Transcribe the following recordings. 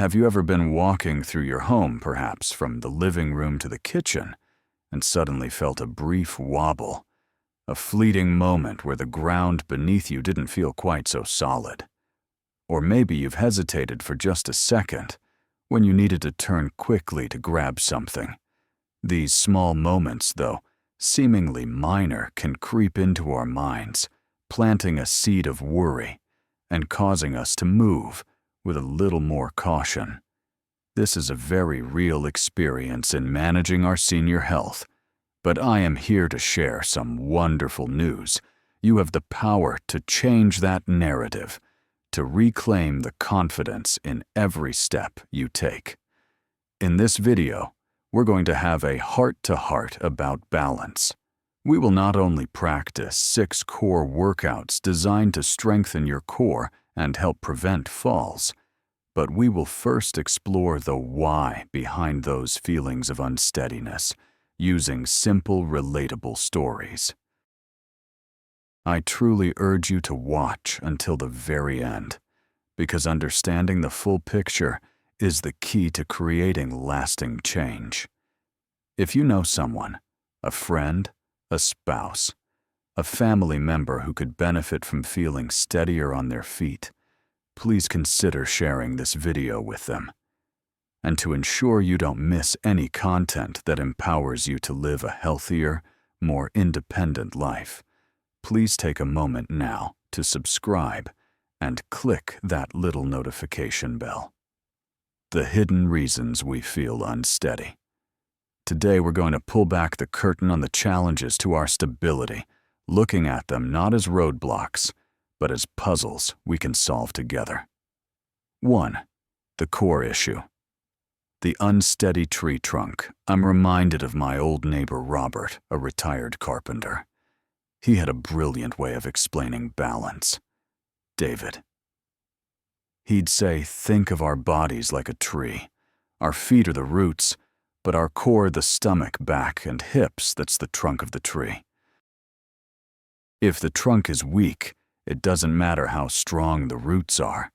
Have you ever been walking through your home, perhaps from the living room to the kitchen, and suddenly felt a brief wobble, a fleeting moment where the ground beneath you didn't feel quite so solid? Or maybe you've hesitated for just a second when you needed to turn quickly to grab something. These small moments, though seemingly minor, can creep into our minds, planting a seed of worry and causing us to move with a little more caution. This is a very real experience in managing our senior health, but I am here to share some wonderful news. You have the power to change that narrative, to reclaim the confidence in every step you take. In this video, we're going to have a heart-to-heart about balance. We will not only practice 6 core workouts designed to strengthen your core and help prevent falls, but we will first explore the why behind those feelings of unsteadiness using simple, relatable stories. I truly urge you to watch until the very end, because understanding the full picture is the key to creating lasting change. If you know someone, a friend, a spouse, a family member who could benefit from feeling steadier on their feet, please consider sharing this video with them. And to ensure you don't miss any content that empowers you to live a healthier, more independent life, please take a moment now to subscribe and click that little notification bell. The hidden reasons we feel unsteady. Today we're going to pull back the curtain on the challenges to our stability, looking at them not as roadblocks, but as puzzles we can solve together. 1. The core issue. The unsteady tree trunk. I'm reminded of my old neighbor Robert, a retired carpenter. He had a brilliant way of explaining balance. David. He'd say, think of our bodies like a tree. Our feet are the roots, but our core the stomach, back, and hips that's the trunk of the tree. If the trunk is weak, it doesn't matter how strong the roots are.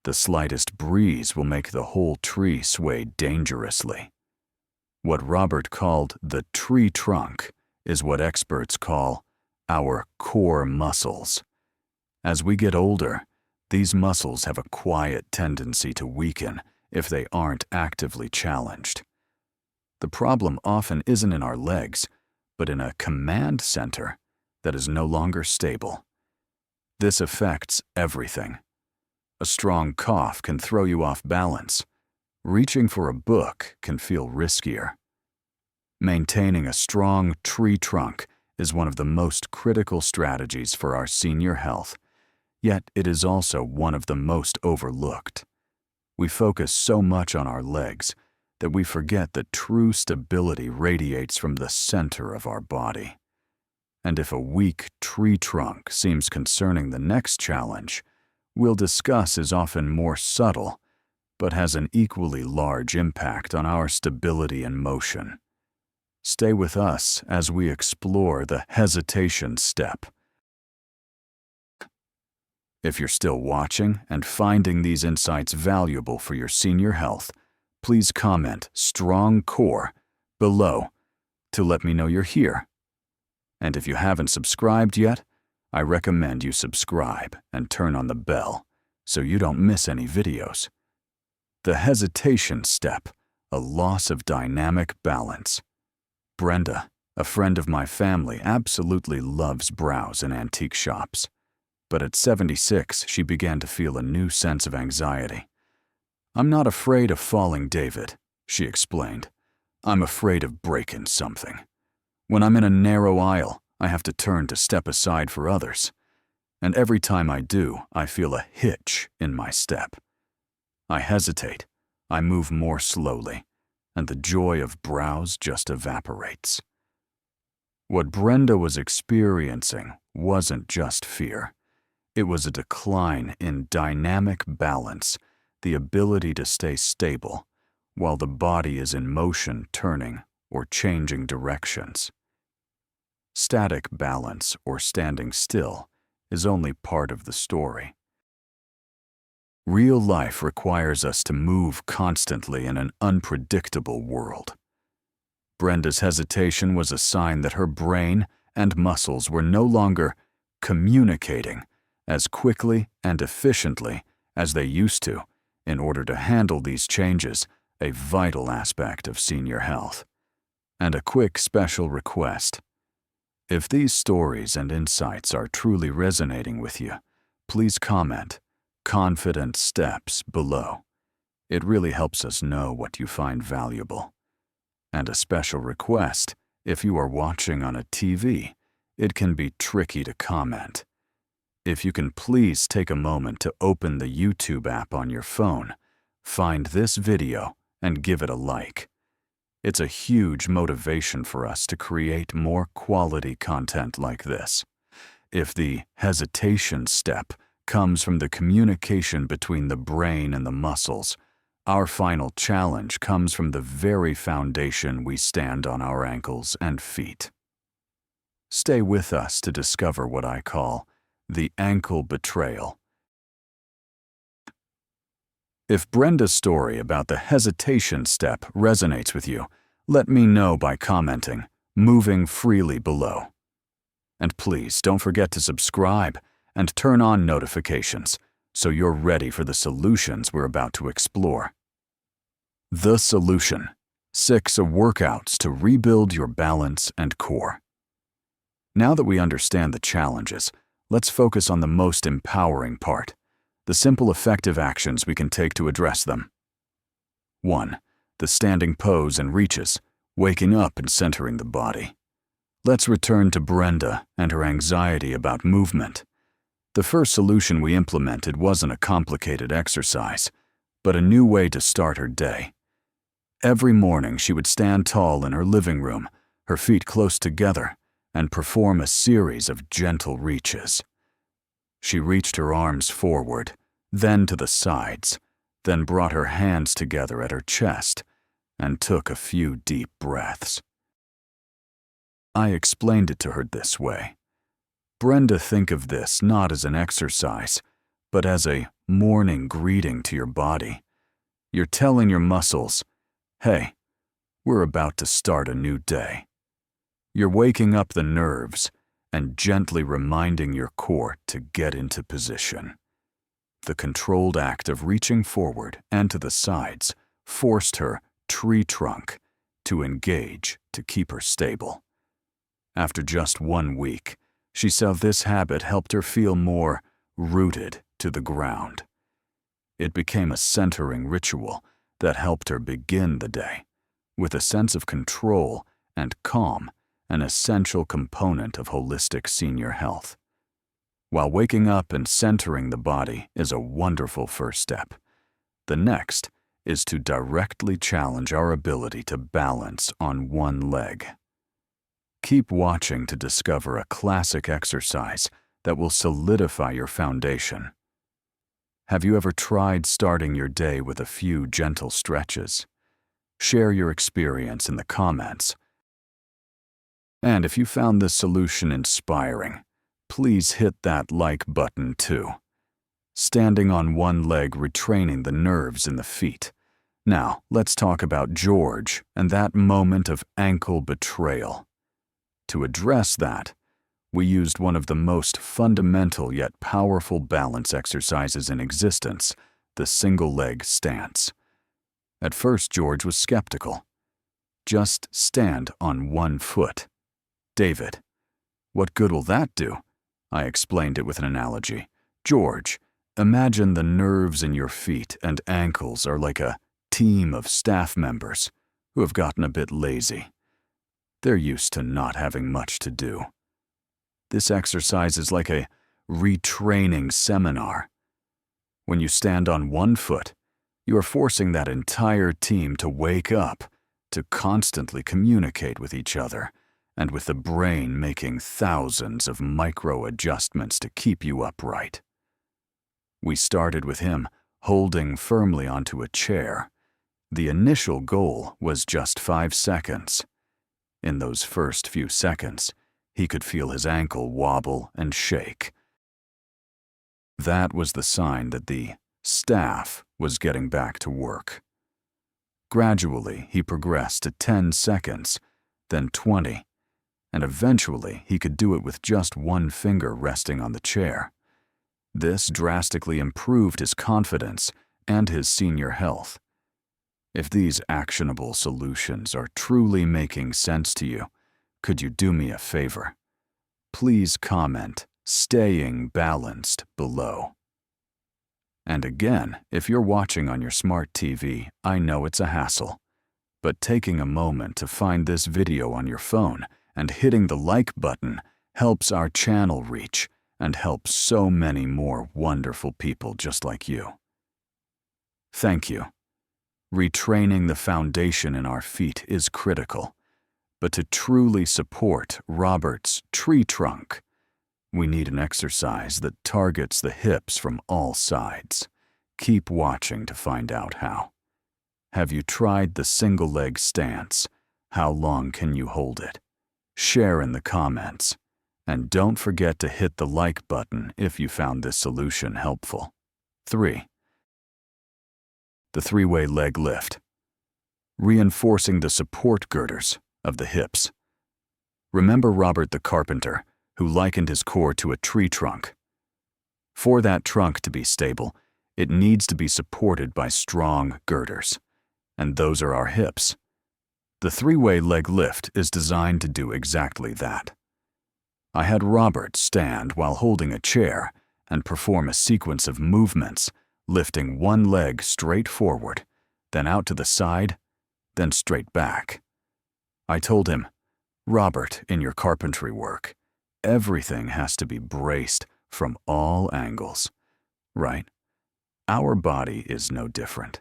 The slightest breeze will make the whole tree sway dangerously. What Robert called the tree trunk is what experts call our core muscles. As we get older, these muscles have a quiet tendency to weaken if they aren't actively challenged. The problem often isn't in our legs, but in a command center that is no longer stable. This affects everything. A strong cough can throw you off balance. Reaching for a book can feel riskier. Maintaining a strong tree trunk is one of the most critical strategies for our senior health, yet it is also one of the most overlooked. We focus so much on our legs that we forget that true stability radiates from the center of our body. And if a weak tree trunk seems concerning, the next challenge we'll discuss is often more subtle, but has an equally large impact on our stability and motion. Stay with us as we explore the hesitation step. If you're still watching and finding these insights valuable for your senior health, please comment "strong core" below to let me know you're here. And if you haven't subscribed yet, I recommend you subscribe and turn on the bell so you don't miss any videos. The hesitation step, a loss of dynamic balance. Brenda, a friend of my family, absolutely loves browse in antique shops. But at 76, she began to feel a new sense of anxiety. "I'm not afraid of falling, David," she explained. "I'm afraid of breaking something. When I'm in a narrow aisle, I have to turn to step aside for others. And every time I do, I feel a hitch in my step. I hesitate, I move more slowly, and the joy of browse just evaporates." What Brenda was experiencing wasn't just fear. It was a decline in dynamic balance, the ability to stay stable while the body is in motion, turning or changing directions. Static balance, or standing still, is only part of the story. Real life requires us to move constantly in an unpredictable world. Brenda's hesitation was a sign that her brain and muscles were no longer communicating as quickly and efficiently as they used to in order to handle these changes, a vital aspect of senior health. And a quick special request. If these stories and insights are truly resonating with you, please comment "confident steps" below. It really helps us know what you find valuable. And a special request, if you are watching on a TV, it can be tricky to comment. If you can please take a moment to open the YouTube app on your phone, find this video and give it a like. It's a huge motivation for us to create more quality content like this. If the hesitation step comes from the communication between the brain and the muscles, our final challenge comes from the very foundation we stand on, our ankles and feet. Stay with us to discover what I call the ankle betrayal. If Brenda's story about the hesitation step resonates with you, let me know by commenting "moving freely" below. And please don't forget to subscribe and turn on notifications so you're ready for the solutions we're about to explore. The solution: 6 workouts to rebuild your balance and core. Now that we understand the challenges, let's focus on the most empowering part, the simple, effective actions we can take to address them. 1. The standing pose and reaches, waking up and centering the body. Let's return to Brenda and her anxiety about movement. The first solution we implemented wasn't a complicated exercise, but a new way to start her day. Every morning she would stand tall in her living room, her feet close together, and perform a series of gentle reaches. She reached her arms forward, then to the sides, then brought her hands together at her chest, and took a few deep breaths. I explained it to her this way. Brenda, think of this not as an exercise, but as a morning greeting to your body. You're telling your muscles, "Hey, we're about to start a new day." You're waking up the nerves and gently reminding your core to get into position. The controlled act of reaching forward and to the sides forced her tree trunk to engage to keep her stable. After just 1 week, she saw this habit helped her feel more rooted to the ground. It became a centering ritual that helped her begin the day with a sense of control and calm, an essential component of holistic senior health. While waking up and centering the body is a wonderful first step, the next is to directly challenge our ability to balance on one leg. Keep watching to discover a classic exercise that will solidify your foundation. Have you ever tried starting your day with a few gentle stretches? Share your experience in the comments. And if you found this solution inspiring, please hit that like button too. Standing on one leg, retraining the nerves in the feet. Now, let's talk about George and that moment of ankle betrayal. To address that, we used one of the most fundamental yet powerful balance exercises in existence, the single leg stance. At first, George was skeptical. "Just stand on one foot." "David, what good will that do?" I explained it with an analogy. "George, imagine the nerves in your feet and ankles are like a team of staff members who have gotten a bit lazy. They're used to not having much to do. This exercise is like a retraining seminar. When you stand on one foot, you are forcing that entire team to wake up, to constantly communicate with each other, and with the brain making thousands of micro-adjustments to keep you upright." We started with him holding firmly onto a chair. The initial goal was just 5 seconds. In those first few seconds, he could feel his ankle wobble and shake. That was the sign that the staff was getting back to work. Gradually, he progressed to 10 seconds, then 20, and eventually he could do it with just one finger resting on the chair. This drastically improved his confidence and his senior health. If these actionable solutions are truly making sense to you, could you do me a favor? Please comment "staying balanced" below. And again, if you're watching on your smart TV, I know it's a hassle, but taking a moment to find this video on your phone and hitting the like button helps our channel reach and helps so many more wonderful people just like you. Thank you. Retraining the foundation in our feet is critical, but to truly support Robert's tree trunk, we need an exercise that targets the hips from all sides. Keep watching to find out how. Have you tried the single leg stance? How long can you hold it? Share in the comments. And don't forget to hit the like button if you found this solution helpful. 3. The three-way leg lift. Reinforcing the support girders of the hips. Remember Robert the carpenter, who likened his core to a tree trunk. For that trunk to be stable, it needs to be supported by strong girders, and those are our hips. The three-way leg lift is designed to do exactly that. I had Robert stand while holding a chair and perform a sequence of movements, lifting one leg straight forward, then out to the side, then straight back. I told him, "Robert, in your carpentry work, everything has to be braced from all angles, right? Our body is no different.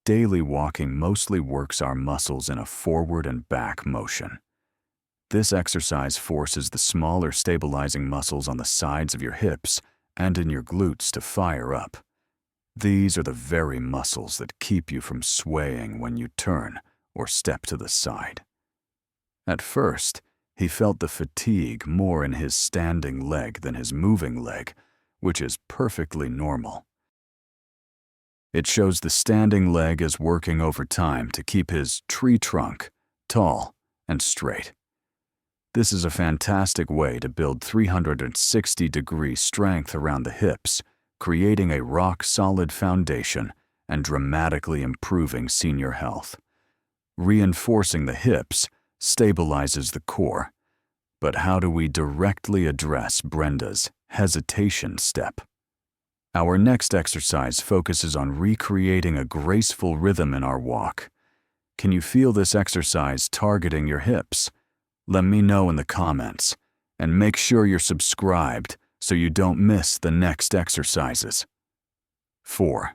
Daily walking mostly works our muscles in a forward and back motion. This exercise forces the smaller stabilizing muscles on the sides of your hips and in your glutes to fire up. These are the very muscles that keep you from swaying when you turn or step to the side." At first, he felt the fatigue more in his standing leg than his moving leg, which is perfectly normal. It shows the standing leg is working over time to keep his tree trunk tall and straight. This is a fantastic way to build 360-degree strength around the hips, creating a rock-solid foundation and dramatically improving senior health. Reinforcing the hips stabilizes the core. But how do we directly address Brenda's hesitation step? Our next exercise focuses on recreating a graceful rhythm in our walk. Can you feel this exercise targeting your hips? Let me know in the comments, and make sure you're subscribed so you don't miss the next exercises. 4.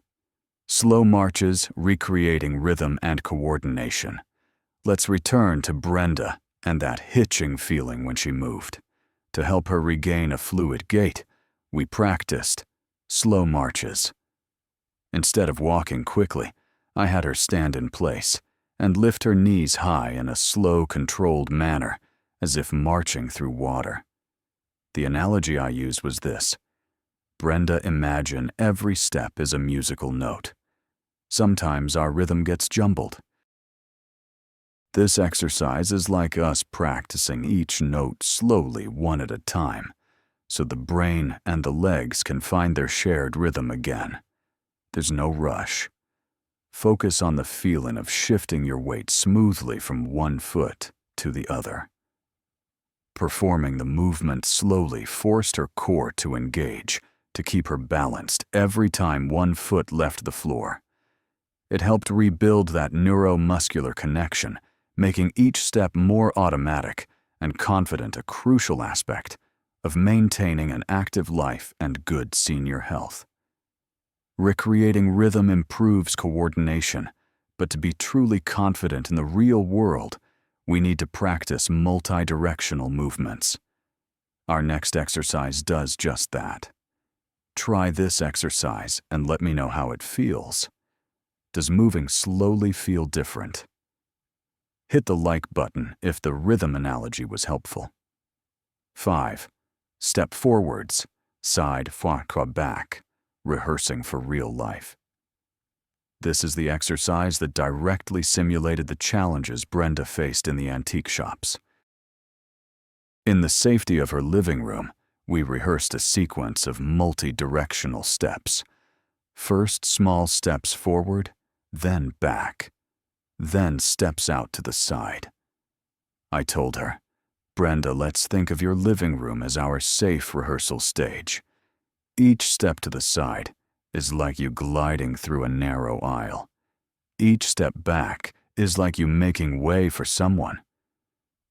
Slow marches, recreating rhythm and coordination. Let's return to Brenda and that hitching feeling when she moved. To help her regain a fluid gait, we practiced slow marches. Instead of walking quickly, I had her stand in place and lift her knees high in a slow, controlled manner, as if marching through water. The analogy I used was this: Brenda, imagine every step is a musical note. Sometimes our rhythm gets jumbled. This exercise is like us practicing each note slowly, one at a time, so the brain and the legs can find their shared rhythm again. There's no rush. Focus on the feeling of shifting your weight smoothly from one foot to the other. Performing the movement slowly forced her core to engage, to keep her balanced every time one foot left the floor. It helped rebuild that neuromuscular connection, making each step more automatic and confident, a crucial aspect of maintaining an active life and good senior health. Recreating rhythm improves coordination, but to be truly confident in the real world, we need to practice multi-directional movements. Our next exercise does just that. Try this exercise and let me know how it feels. Does moving slowly feel different? Hit the like button if the rhythm analogy was helpful. 5. Step forwards, side, back. rehearsing for real life. This is the exercise that directly simulated the challenges Brenda faced in the antique shops. In the safety of her living room, we rehearsed a sequence of multi-directional steps. First, small steps forward, then back, then steps out to the side. I told her, "Brenda, let's think of your living room as our safe rehearsal stage. Each step to the side is like you gliding through a narrow aisle. Each step back is like you making way for someone.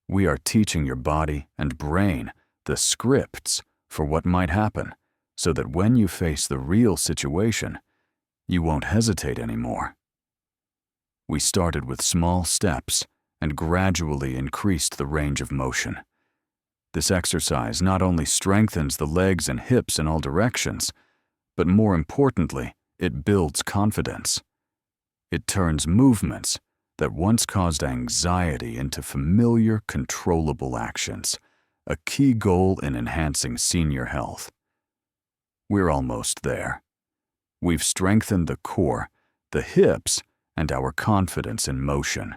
We are teaching your body and brain the scripts for what might happen, so that when you face the real situation, you won't hesitate anymore." We started with small steps and gradually increased the range of motion. This exercise not only strengthens the legs and hips in all directions, but more importantly, it builds confidence. It turns movements that once caused anxiety into familiar, controllable actions, a key goal in enhancing senior health. We're almost there. We've strengthened the core, the hips, and our confidence in motion.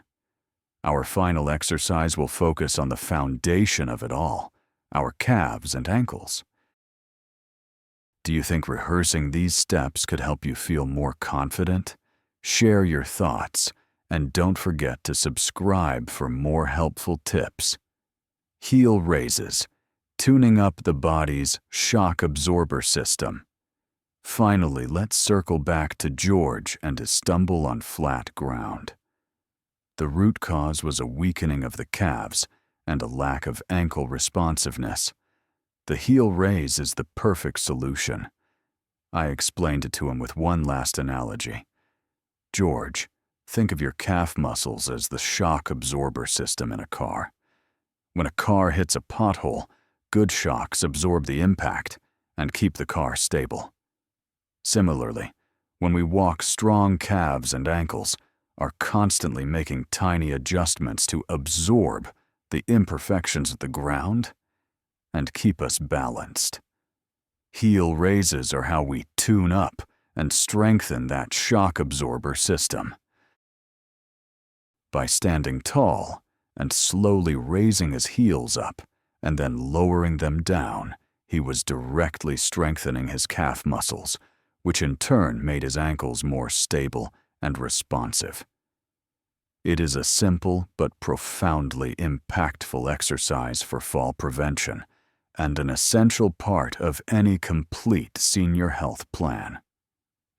Our final exercise will focus on the foundation of it all, our calves and ankles. Do you think rehearsing these steps could help you feel more confident? Share your thoughts, and don't forget to subscribe for more helpful tips. Heel raises, tuning up the body's shock absorber system. Finally, let's circle back to George and his stumble on flat ground. The root cause was a weakening of the calves and a lack of ankle responsiveness. The heel raise is the perfect solution. I explained it to him with one last analogy. "George, think of your calf muscles as the shock absorber system in a car. When a car hits a pothole, good shocks absorb the impact and keep the car stable. Similarly, when we walk, strong calves and ankles are constantly making tiny adjustments to absorb the imperfections of the ground and keep us balanced. Heel raises are how we tune up and strengthen that shock absorber system. By standing tall and slowly raising his heels up and then lowering them down, he was directly strengthening his calf muscles, which in turn made his ankles more stable and responsive. It is a simple but profoundly impactful exercise for fall prevention and an essential part of any complete senior health plan.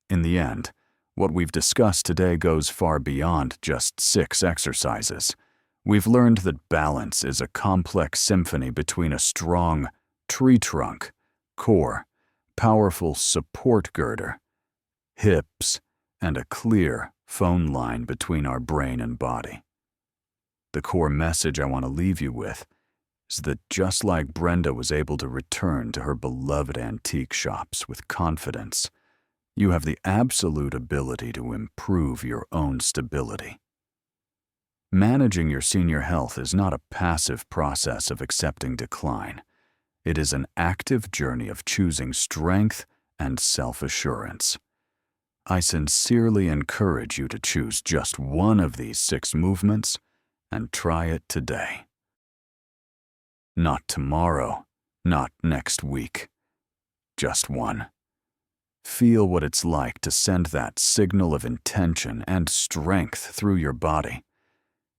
In the end, what we've discussed today goes far beyond just 6 exercises. We've learned that balance is a complex symphony between a strong tree trunk, core, powerful support girder, hips, and a clear phone line between our brain and body. The core message I want to leave you with is that just like Brenda was able to return to her beloved antique shops with confidence, you have the absolute ability to improve your own stability. Managing your senior health is not a passive process of accepting decline. It is an active journey of choosing strength and self-assurance. I sincerely encourage you to choose just one of these 6 movements and try it today. Not tomorrow, not next week. Just one. Feel what it's like to send that signal of intention and strength through your body.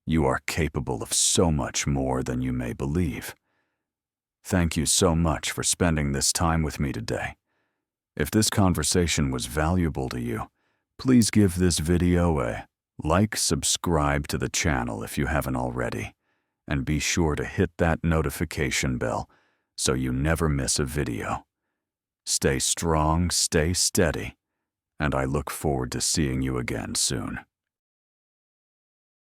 You are capable of so much more than you may believe. Thank you so much for spending this time with me today. If this conversation was valuable to you, please give this video a like, subscribe to the channel if you haven't already, and be sure to hit that notification bell so you never miss a video. Stay strong, stay steady, and I look forward to seeing you again soon.